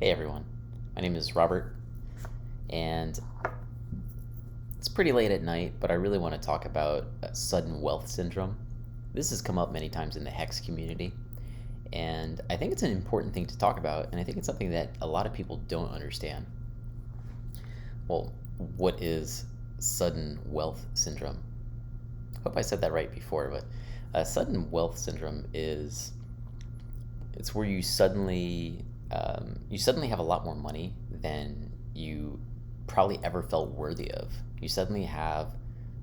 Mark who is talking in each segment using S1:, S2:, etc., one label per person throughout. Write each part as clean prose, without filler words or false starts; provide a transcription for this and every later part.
S1: Hey everyone, my name is Robert, and it's pretty late at night, but I really want to talk about sudden wealth syndrome. This has come up many times in the HEX community, and I think it's an important thing to talk about, and I think it's something that a lot of people don't understand. Well, what is sudden wealth syndrome? I hope I said that right before, but sudden wealth syndrome is it's where you suddenly have a lot more money than you probably ever felt worthy of. You suddenly have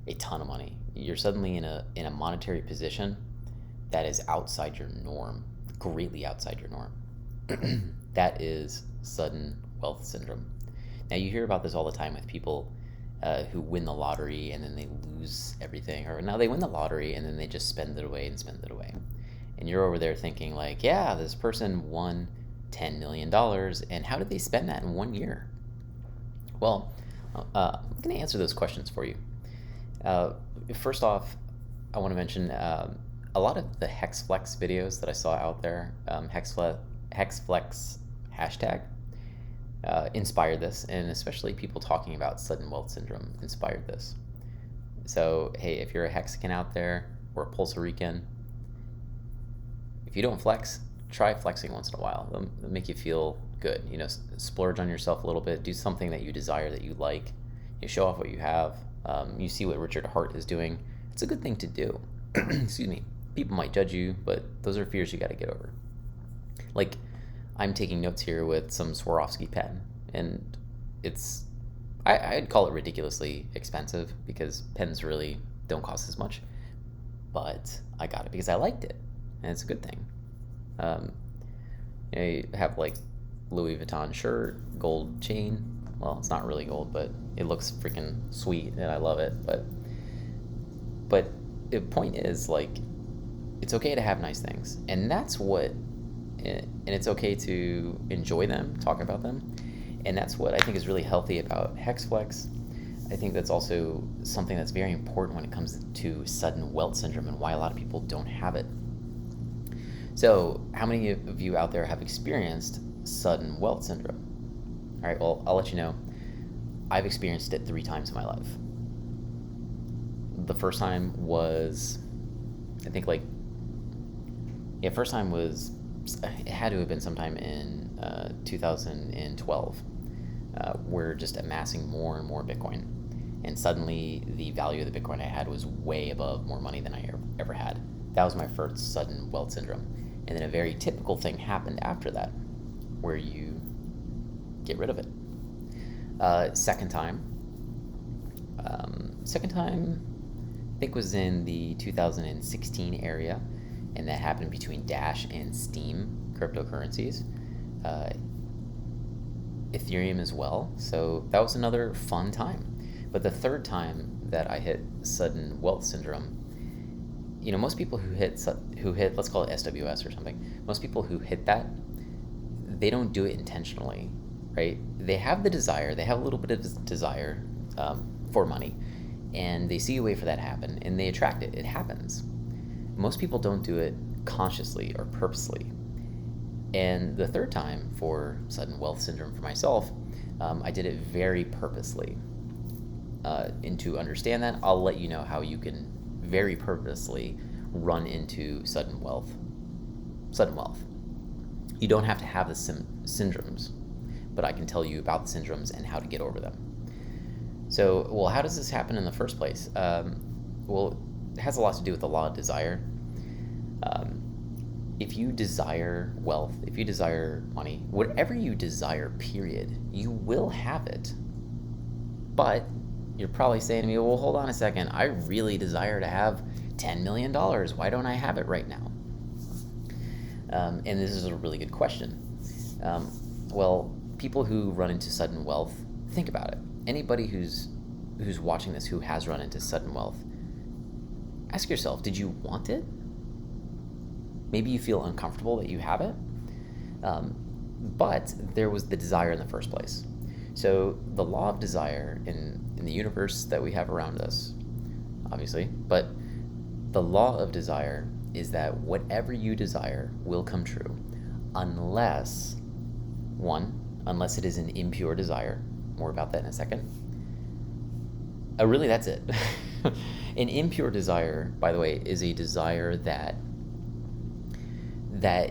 S1: a ton of money. You're suddenly in a monetary position that is outside your norm, greatly outside your norm. That is sudden wealth syndrome. Now you hear about this all the time with people who win the lottery and then they lose everything, or now they win the lottery and then they just spend it away and spend it away. And you're over there thinking like, yeah, this person won $10 million, and how did they spend that in 1 year? Well, I'm going to answer those questions for you. Uh, First off, I want to mention a lot of the HexFlex videos that I saw out there, HexFlex hashtag, inspired this, and especially people talking about sudden wealth syndrome inspired this. So, hey, if you're a Hexican out there or a Puerto Rican, if you don't flex, try flexing once in a while. It'll make you feel good. Splurge on yourself a little bit. Do something that you desire, that you like. You show off what you have. You see what Richard Hart is doing. It's a good thing to do. Excuse me. People might judge you, but those are fears you got to get over. Like, I'm taking notes here with some Swarovski pen, and I'd call it ridiculously expensive because pens really don't cost as much. But I got it because I liked it, and it's a good thing. Um, you have like Louis Vuitton shirt, gold chain. Well, it's not really gold, but it looks freaking sweet, and I love it. But the point is, like, it's okay to have nice things, and it's okay to enjoy them, talk about them, and that's what I think is really healthy about HexFlex. I think that's also something that's very important when it comes to sudden wealth syndrome and why a lot of people don't have it. So, how many of you out there have experienced sudden wealth syndrome? All right, well, I'll let you know. I've experienced it 3 times in my life. The first time was, I think, first time was, it had to have been sometime in 2012. We're just amassing more and more Bitcoin. And suddenly, the value of the Bitcoin I had was way above more money than I ever had. That was my first sudden wealth syndrome. And then a very typical thing happened after that, where you get rid of it. Second time, I think was in the 2016 area, and that happened between Dash and Steam cryptocurrencies. Ethereum as well. So that was another fun time. But the third time that I hit sudden wealth syndrome, most people who hit, let's call it SWS or something, most people who hit that, they don't do it intentionally, right? They have the desire, they have a little bit of desire for money, and they see a way for that to happen, and they attract it. It happens. Most people don't do it consciously or purposely. And the third time for sudden wealth syndrome for myself, I did it very purposely. And to understand that, I'll let you know how you can very purposely run into sudden wealth. You don't have to have the syndromes, but I can tell you about the syndromes and how to get over them. So, well, how does this happen in the first place? Well, it has a lot to do with the law of desire. If you desire wealth, if you desire money, whatever you desire, period, you will have it. But you're probably saying to me, well, hold on a second. I really desire to have $10 million. Why don't I have it right now? And this is a really good question. Well, people who run into sudden wealth, think about it. Anybody who's watching this who has run into sudden wealth, ask yourself, did you want it? Maybe you feel uncomfortable that you have it, but there was the desire in the first place. So the law of desire in the universe that we have around us, obviously, but the law of desire is that whatever you desire will come true unless, one, unless it is an impure desire. More about that in a second. Really, that's it. An impure desire, by the way, is a desire that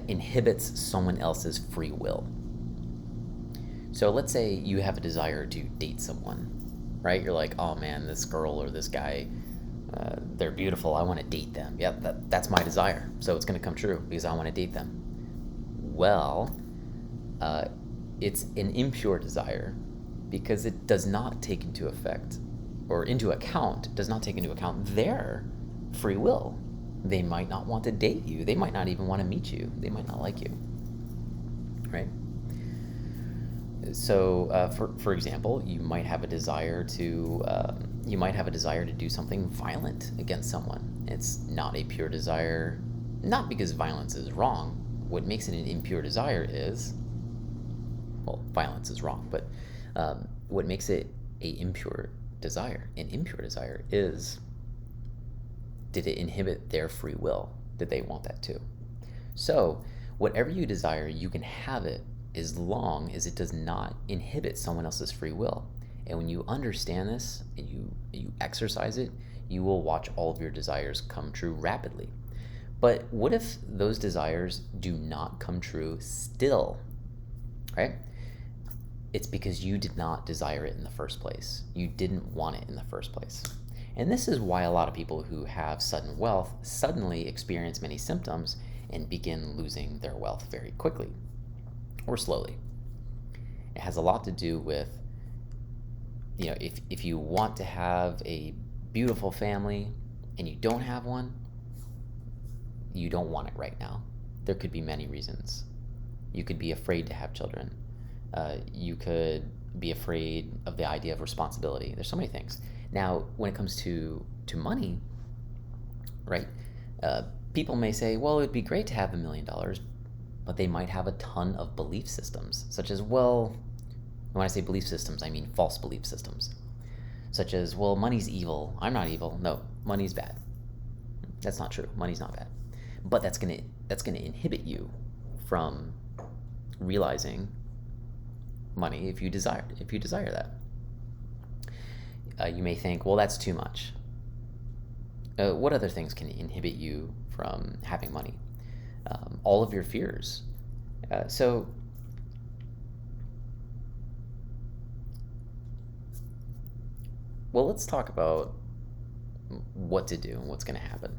S1: inhibits someone else's free will. So let's say you have a desire to date someone, right? You're like, oh man, this girl or this guy, they're beautiful. I want to date them. Yep, that's my desire. So it's going to come true because I want to date them. Well, it's an impure desire because it does not take into account their free will. They might not want to date you. They might not even want to meet you. They might not like you, right? So, for example, you might have a desire to do something violent against someone. It's not a pure desire, not because violence is wrong. What makes it an impure desire is, well, violence is wrong, but what makes it an impure desire is, did it inhibit their free will? Did they want that too? So, whatever you desire, you can have it as long as it does not inhibit someone else's free will. And when you understand this and you exercise it, you will watch all of your desires come true rapidly. But what if those desires do not come true still, right? It's because you did not desire it in the first place. You didn't want it in the first place. And this is why a lot of people who have sudden wealth suddenly experience many symptoms and begin losing their wealth very quickly or slowly. It has a lot to do with, if you want to have a beautiful family and you don't have one, you don't want it right now. There could be many reasons. You could be afraid to have children. You could be afraid of the idea of responsibility. There's so many things. Now, when it comes to money, right? People may say, well, it'd be great to have $1 million, but they might have a ton of belief systems, such as, well, when I say belief systems, I mean false belief systems, such as, well, money's evil. I'm not evil. No, money's bad. That's not true. Money's not bad. But that's gonna inhibit you from realizing money if you desire that. You may think, well, that's too much. What other things can inhibit you from having money? All of your fears. Well, let's talk about what to do and what's going to happen.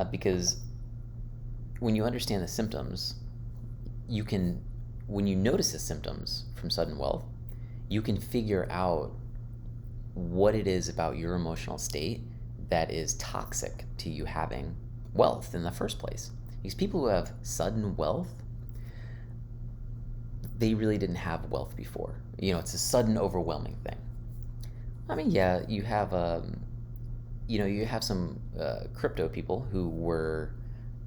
S1: Because when you understand the symptoms, when you notice the symptoms from sudden wealth, you can figure out what it is about your emotional state that is toxic to you having wealth in the first place. Because people who have sudden wealth, they really didn't have wealth before. It's a sudden, overwhelming thing. I mean, yeah, you have some crypto people who were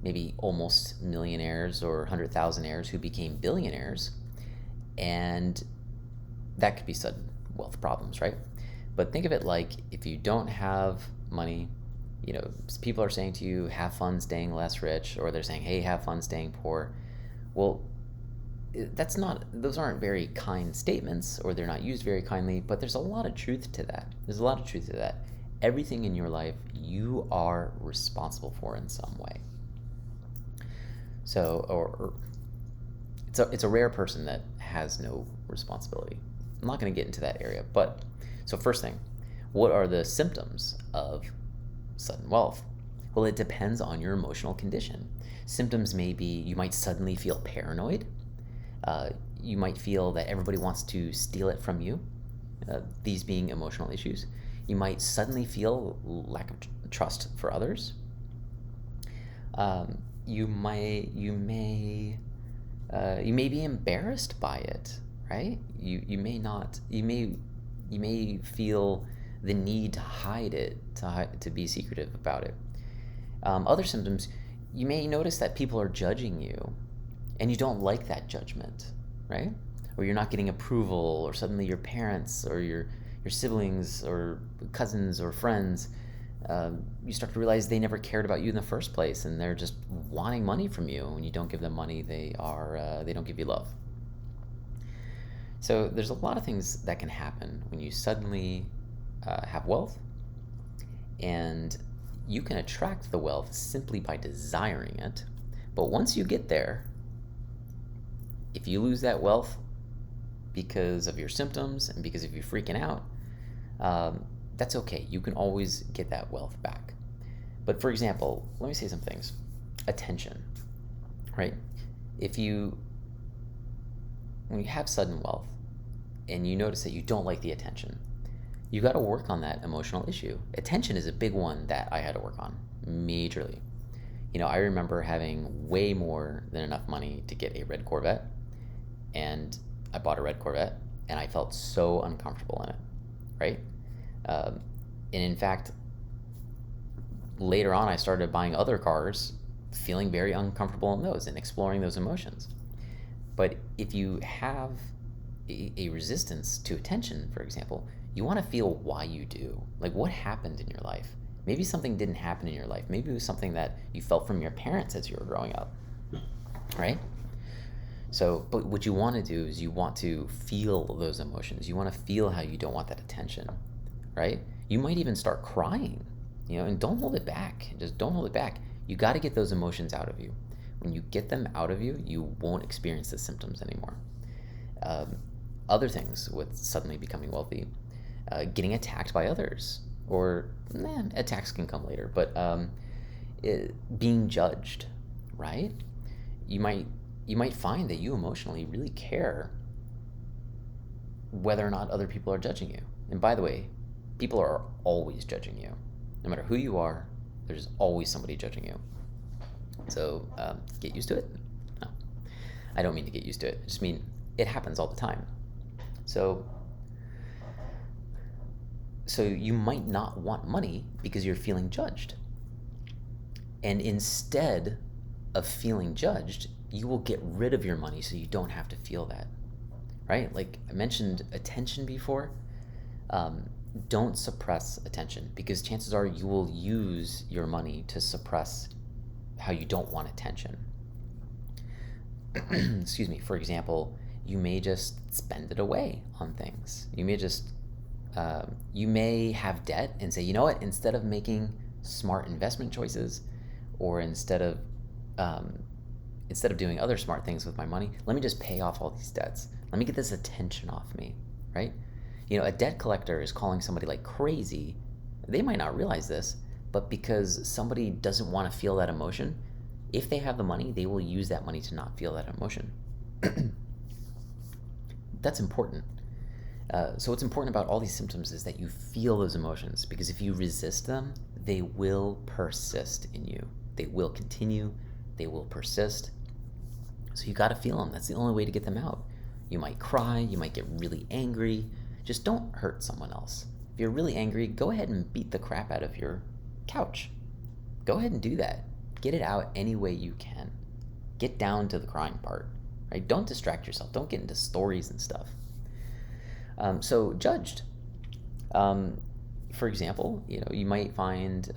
S1: maybe almost millionaires or 100,000aires who became billionaires, and that could be sudden wealth problems, right? But think of it like, if you don't have money, people are saying to you, have fun staying less rich, or they're saying, hey, have fun staying poor. Well, those aren't very kind statements, or they're not used very kindly, but there's a lot of truth to that. Everything in your life, you are responsible for in some way. So, it's a rare person that has no responsibility. I'm not going to get into that area, but so first thing, what are the symptoms of sudden wealth? Well, it depends on your emotional condition. Symptoms may be, you might suddenly feel paranoid. You might feel that everybody wants to steal it from you. These being emotional issues. You might suddenly feel lack of trust for others. You may be embarrassed by it, right? You may feel the need to hide it, to be secretive about it. Other symptoms, you may notice that people are judging you, and you don't like that judgment, right? Or you're not getting approval, or suddenly your parents or your siblings or cousins or friends, you start to realize they never cared about you in the first place, and they're just wanting money from you. When you don't give them money, they don't give you love. So there's a lot of things that can happen when you suddenly have wealth, and you can attract the wealth simply by desiring it. But once you get there, if you lose that wealth because of your symptoms and because of you freaking out, that's okay. You can always get that wealth back. But for example, let me say some things. Attention, right? When you have sudden wealth and you notice that you don't like the attention, you got to work on that emotional issue. Attention is a big one that I had to work on majorly. I remember having way more than enough money to get a red Corvette, and I bought a red Corvette, and I felt so uncomfortable in it, right? And in fact, later on, I started buying other cars, feeling very uncomfortable in those and exploring those emotions. But if you have a resistance to attention, for example, you want to feel why you do. Like, what happened in your life? Maybe something didn't happen in your life. Maybe it was something that you felt from your parents as you were growing up, right? So, but what you want to do is you want to feel those emotions. You want to feel how you don't want that attention, right? You might even start crying, and don't hold it back. Just don't hold it back. You got to get those emotions out of you. When you get them out of you, you won't experience the symptoms anymore. Other things with suddenly becoming wealthy, getting attacked by others, or attacks can come later, but being judged, right? You might find that you emotionally really care whether or not other people are judging you. And by the way, people are always judging you. No matter who you are, there's always somebody judging you. So get used to it. No, I don't mean to get used to it. I just mean it happens all the time. So you might not want money because you're feeling judged. And instead of feeling judged, you will get rid of your money so you don't have to feel that, right? Like I mentioned attention before. Don't suppress attention, because chances are you will use your money to suppress how you don't want attention. Excuse me. For example, you may just spend it away on things. You may have debt and say, you know what, instead of making smart investment choices, or instead of doing other smart things with my money, let me just pay off all these debts. Let me get this attention off me, right? A debt collector is calling somebody like crazy. They might not realize this, but because somebody doesn't want to feel that emotion, if they have the money, they will use that money to not feel that emotion. That's important. So what's important about all these symptoms is that you feel those emotions, because if you resist them, they will persist in you. They will continue. They will persist. So you got to feel them. That's the only way to get them out. You might cry. You might get really angry. Just don't hurt someone else. If you're really angry, go ahead and beat the crap out of your couch. Go ahead and do that. Get it out any way you can. Get down to the crying part, right? Don't distract yourself. Don't get into stories and stuff. So judged. For example, you might find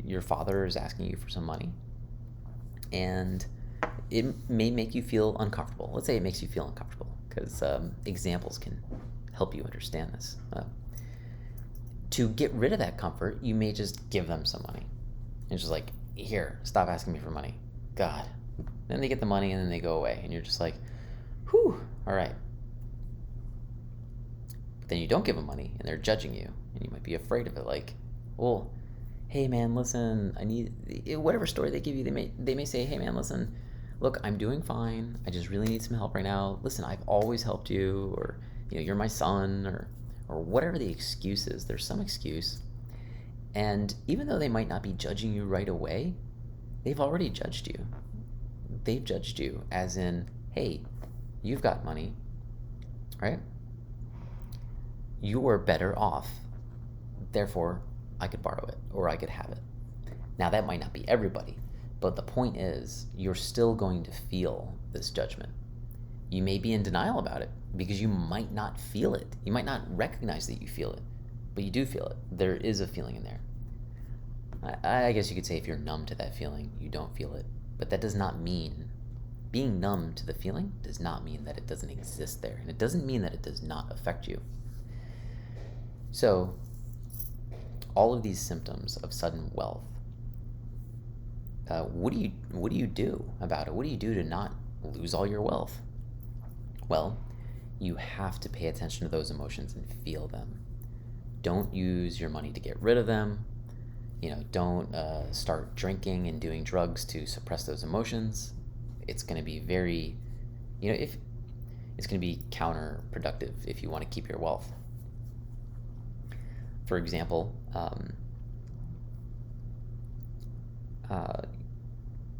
S1: your father is asking you for some money, and it may make you feel uncomfortable. Let's say it makes you feel uncomfortable, because examples can help you understand this. To get rid of that comfort, you may just give them some money. And it's just like, here, stop asking me for money. God. Then they get the money and then they go away, and you're just like, whew, all right. But then you don't give them money and they're judging you, and you might be afraid of it. Like, well, hey man, listen, I need whatever story they give you. They may say, hey man, listen, look, I'm doing fine. I just really need some help right now. Listen, I've always helped you, or you're my son, or whatever the excuse is. There's some excuse. And even though they might not be judging you right away, they've already judged you. They've judged you as in, hey, you've got money, right? You are better off. Therefore, I could borrow it, or I could have it. Now, that might not be everybody, but the point is, you're still going to feel this judgment. You may be in denial about it because you might not feel it. You might not recognize that you feel it, but you do feel it. There is a feeling in there. I guess you could say if you're numb to that feeling, you don't feel it. But that does not mean being numb to the feeling does not mean that it doesn't exist there, and it doesn't mean that it does not affect you. So, all of these symptoms of sudden wealth, what do you do about it? What do you do to not lose all your wealth? Well, you have to pay attention to those emotions and feel them. Don't use your money to get rid of them. Don't start drinking and doing drugs to suppress those emotions. It's going to be very, if it's going to be counterproductive if you want to keep your wealth. For example,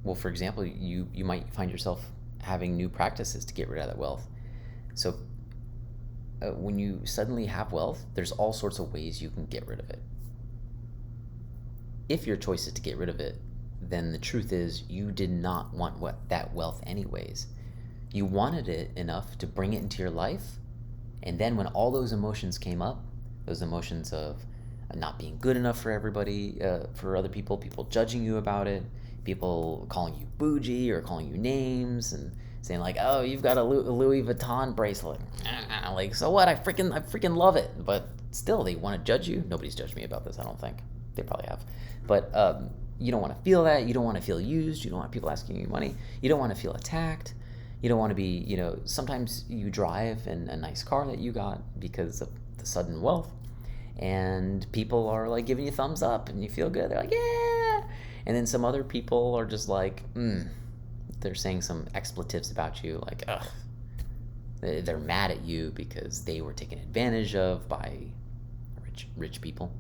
S1: you might find yourself having new practices to get rid of that wealth. So when you suddenly have wealth, there's all sorts of ways you can get rid of it. If your choice is to get rid of it, then the truth is you did not want that wealth anyways. You wanted it enough to bring it into your life, and then when all those emotions came up, those emotions of not being good enough for everybody, for other people, people judging you about it, people calling you bougie or calling you names and saying like, oh, you've got a Louis Vuitton bracelet. Like, so what? I freaking love it. But still, they want to judge you. Nobody's judged me about this, I don't think. They probably have. But you don't want to feel that. You don't want to feel used. You don't want people asking you money. You don't want to feel attacked. You don't want to be, sometimes you drive in a nice car that you got because of the sudden wealth, and people are like giving you thumbs up and you feel good. They're like, yeah. And then some other people are just like, they're saying some expletives about you, like, ugh. They're mad at you because they were taken advantage of by rich people,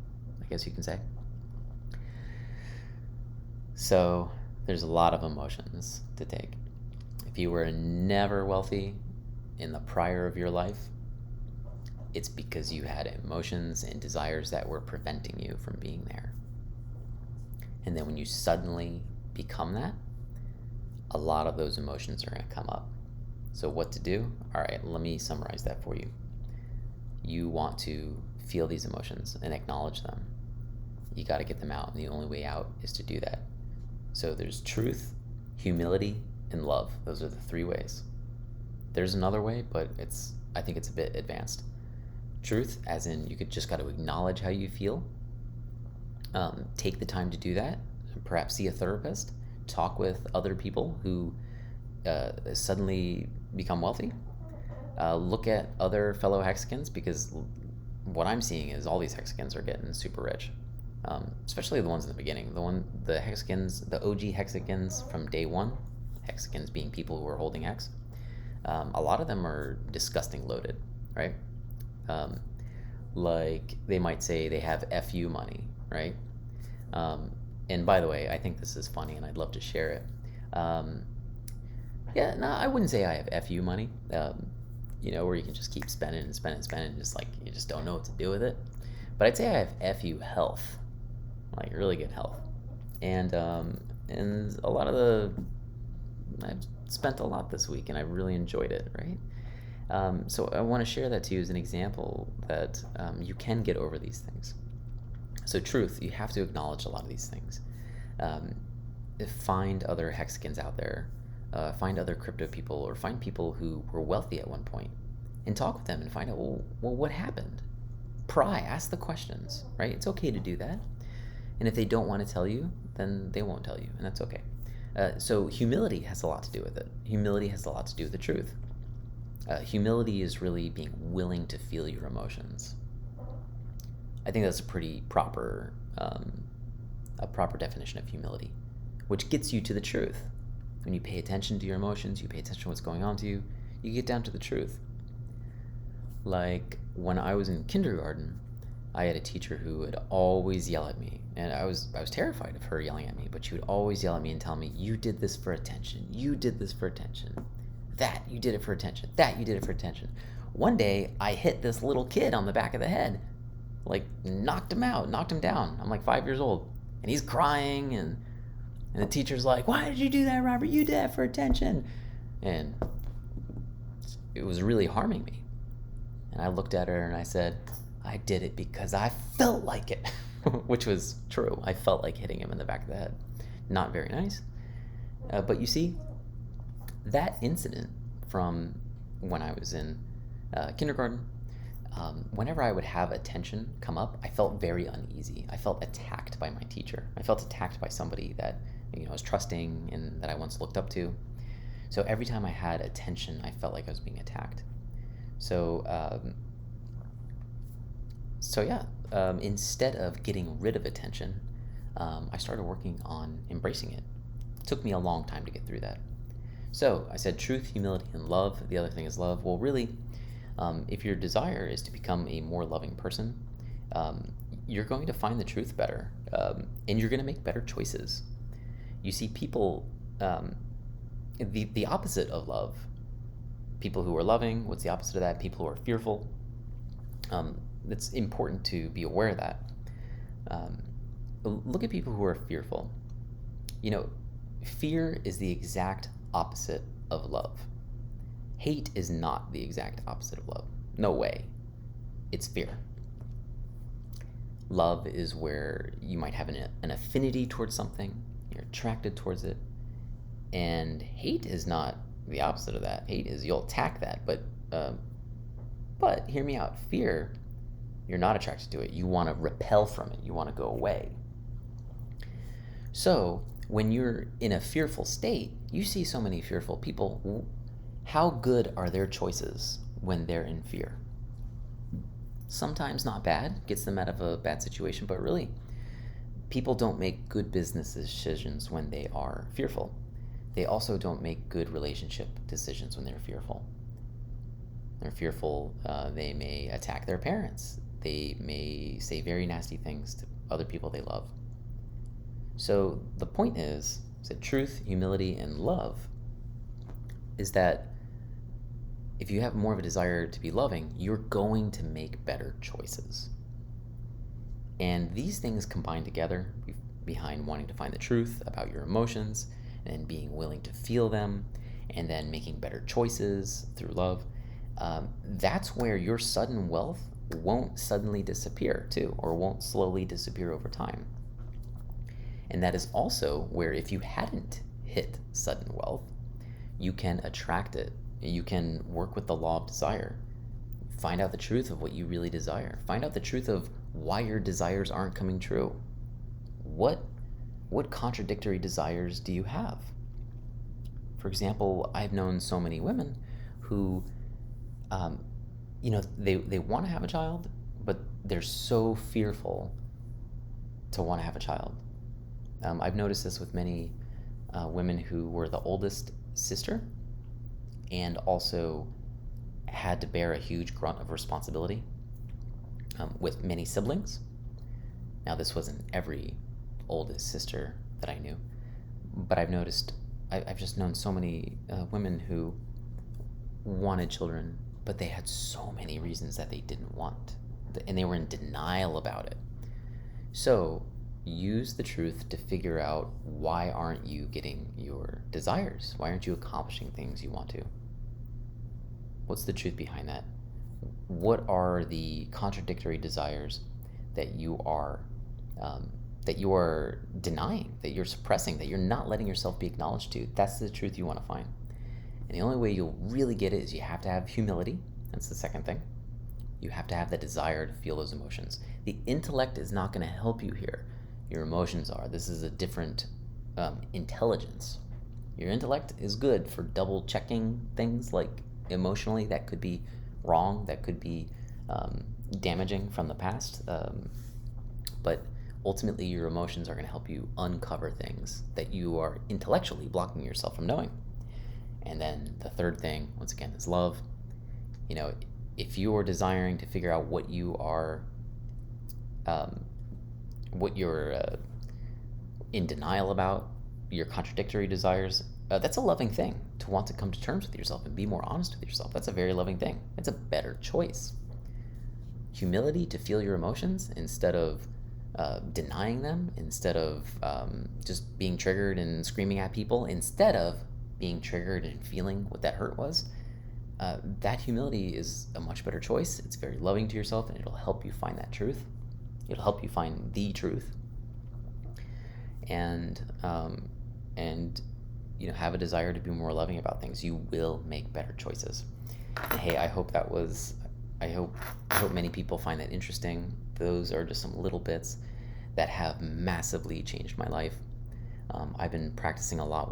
S1: I guess you can say. So there's a lot of emotions to take. If you were never wealthy in the prior of your life, it's because you had emotions and desires that were preventing you from being there. And then when you suddenly become that, a lot of those emotions are going to come up. So what to do? All right, let me summarize that for you. You want to feel these emotions and acknowledge them. You got to get them out, and the only way out is to do that. So there's truth, humility, and love. Those are the three ways. There's another way, but I think it's a bit advanced. Truth, as in you just got to acknowledge how you feel. Take the time to do that. Perhaps see a therapist. Talk with other people who suddenly become wealthy. Look at other fellow Hexicans, because what I'm seeing is all these Hexicans are getting super rich. Especially the ones in the beginning. The Hexicans, the OG Hexicans from day one, Hexicans being people who are holding Hex, a lot of them are disgusting loaded, right? Like they might say they have FU money, right? And by the way, I think this is funny and I'd love to share it. Yeah, no, I wouldn't say I have FU money, where you can just keep spending and spending and spending, just like you just don't know what to do with it. But I'd say I have FU health, like really good health. And a lot of I've spent a lot this week and I really enjoyed it, right? So I want to share that to you as an example that you can get over these things. So truth, you have to acknowledge a lot of these things. Find other Hexicans out there, find other crypto people, or find people who were wealthy at one point, and talk with them and find out, well, what happened? Pry, ask the questions, right? It's okay to do that. And if they don't want to tell you, then they won't tell you, and that's okay. So humility has a lot to do with it. Humility has a lot to do with the truth. Humility is really being willing to feel your emotions. I think that's a pretty proper definition of humility, which gets you to the truth. When you pay attention to your emotions, you pay attention to what's going on to you, you get down to the truth. Like when I was in kindergarten, I had a teacher who would always yell at me, and I was terrified of her yelling at me, but she would always yell at me and tell me, you did this for attention, you did this for attention, that, you did it for attention, that, you did it for attention. One day, I hit this little kid on the back of the head, like knocked him down. I'm like 5 years old, and he's crying, and the teacher's like, why did you do that, Robert? You did that for attention. And it was really harming me. And I looked at her and I said, I did it because I felt like it, which was true. I felt like hitting him in the back of the head. Not very nice. But you see, That incident from when I was in kindergarten, whenever I would have attention come up, I felt very uneasy. I felt attacked by my teacher. I felt attacked by somebody that was trusting and that I once looked up to. So every time I had attention, I felt like I was being attacked. So instead of getting rid of attention, I started working on embracing it. It took me a long time to get through that. So I said truth, humility, and love. The other thing is love. Well, really, if your desire is to become a more loving person, you're going to find the truth better, and you're going to make better choices. You see, people, the opposite of love, people who are loving, what's the opposite of that? People who are fearful. It's important to be aware of that. Look at people who are fearful. Fear is the exact opposite of love. Hate is not the exact opposite of love. No way. It's fear. Love is where you might have an affinity towards something, you're attracted towards it, and hate is not the opposite of that. Hate is you'll attack that, but hear me out. Fear, you're not attracted to it. You want to repel from it. You want to go away. So when you're in a fearful state, you see so many fearful people. How good are their choices when they're in fear? Sometimes not bad, gets them out of a bad situation, but really, people don't make good business decisions when they are fearful. They also don't make good relationship decisions when they're fearful. They're fearful, they may attack their parents. They may say very nasty things to other people they love. So the point is that truth, humility, and love is that if you have more of a desire to be loving, you're going to make better choices. And these things combine together behind wanting to find the truth about your emotions and being willing to feel them and then making better choices through love. That's where your sudden wealth won't suddenly disappear too, or won't slowly disappear over time. And that is also where if you hadn't hit sudden wealth, you can attract it. You can work with the law of desire. Find out the truth of what you really desire. Find out the truth of why your desires aren't coming true. What contradictory desires do you have? For example, I've known so many women who, they want to have a child, but they're so fearful to want to have a child. I've noticed this with many women who were the oldest sister and also had to bear a huge grunt of responsibility with many siblings. Now, this wasn't every oldest sister that I knew, but I've just known so many women who wanted children, but they had so many reasons that they didn't want, and they were in denial about it. So use the truth to figure out, why aren't you getting your desires? Why aren't you accomplishing things you want to? What's the truth behind that? What are the contradictory desires that you are denying, that you're suppressing, that you're not letting yourself be acknowledged to? That's the truth you want to find. And the only way you'll really get it is you have to have humility. That's the second thing. You have to have the desire to feel those emotions. The intellect is not going to help you here. Your emotions are. This is a different intelligence. Your intellect is good for double checking things, like emotionally that could be wrong, that could be damaging from the past. But ultimately, your emotions are going to help you uncover things that you are intellectually blocking yourself from knowing. And then the third thing, once again, is love. If you are desiring to figure out what you're in denial about, your contradictory desires, that's a loving thing, to want to come to terms with yourself and be more honest with yourself. That's a very loving thing. It's a better choice. Humility to feel your emotions instead of denying them, instead of just being triggered and screaming at people, instead of being triggered and feeling what that hurt was. That humility is a much better choice. It's very loving to yourself, and it'll help you find that truth. It'll help you find the truth. And have a desire to be more loving about things, you will make better choices. And hey, I hope many people find that interesting. Those are just some little bits that have massively changed my life. I've been practicing things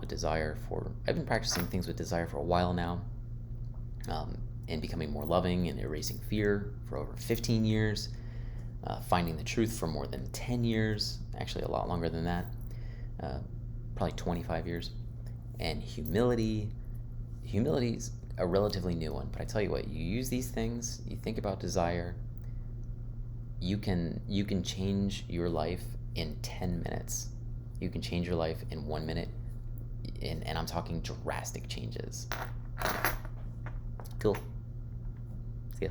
S1: with desire for a while now, and becoming more loving and erasing fear for over 15 years, finding the truth for more than 10 years, actually a lot longer than that, probably 25 years. And humility's a relatively new one, but I tell you what, you use these things, you think about desire, you can change your life in 10 minutes. You can change your life in 1 minute, and I'm talking drastic changes. Cool. See ya.